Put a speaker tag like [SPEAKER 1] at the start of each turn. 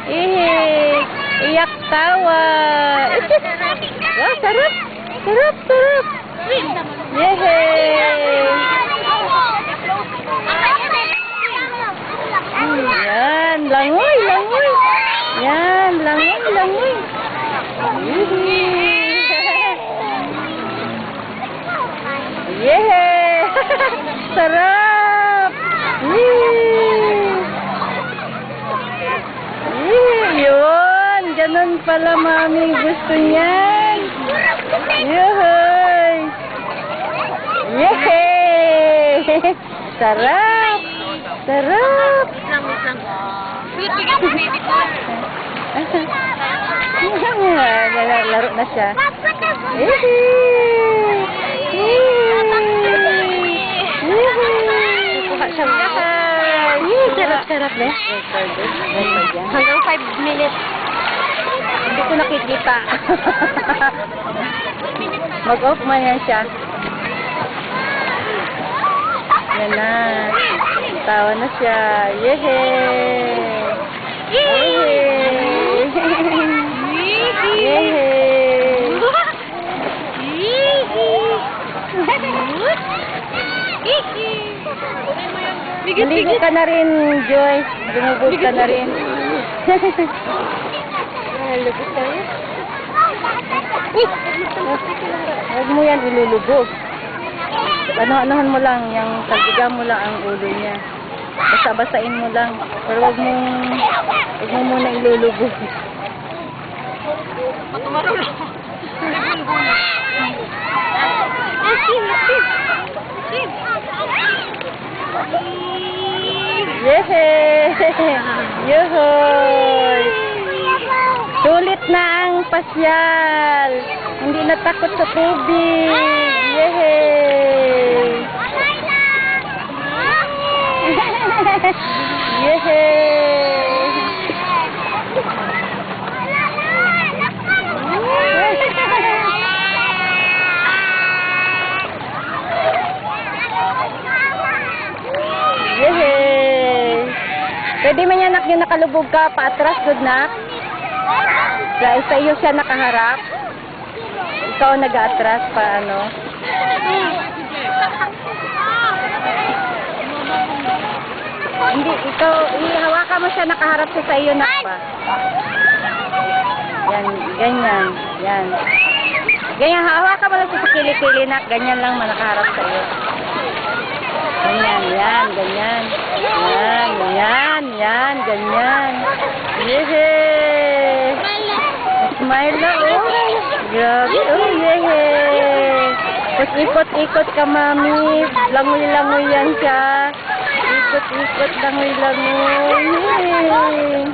[SPEAKER 1] Ihi. Iyak tawa. Wah, sarap. Sarap, sarap. Yehey. Yan, langoy, langoy. Yan, langoy, langoy. Yehey. Sarap. Yun, ganun pala mami gusto niyan. Yuhoy. Yehey. Sarap. Sarap. Laro na siya. Kuha siyang kahay. Sarap-sarap na. Hanggang 5 minutes. Hindi ko nakikita. Mag-off man yan siya. Yan na. Tawa na siya. Yehey! Yehey! Yehey! Naligo ka na rin, Joyce. Dumubog ka na rin. Lubog tayo. Huwag mo yan ilulubog. Ano-anohan mo lang, yung pagbiga mo lang ang ulo niya. Basa-basain mo lang. Pero huwag mo muna ilulubog.
[SPEAKER 2] Matumaro lang.
[SPEAKER 1] Yehey! Yuhoy! Sulit na ang pasyal. Hindi na takot sa tubig. Yehey! Yehey! Yehey! Pwede man yan, nak, yung nakalubog ka, paatras, good nak. Sa iyo siya nakaharap. Ikaw nag-atras pa, ano. Hindi, ikaw, ihawakan mo siya, nakaharap siya sa iyo, nak pa. Yan, ganyan, yan. Ganyan, hawakan mo lang siya sa kili-kili, nak, ganyan lang, nakaharap sa iyo. Ganyan, yan, ganyan. Yan, yan, yan, ganyan. Yehey! Smile na, oh. Grabe, oh, yehey! Tapos ikot-ikot ka, mami. Langoy-langoy yan siya. Ikot-ikot, langoy-langoy. Yehey!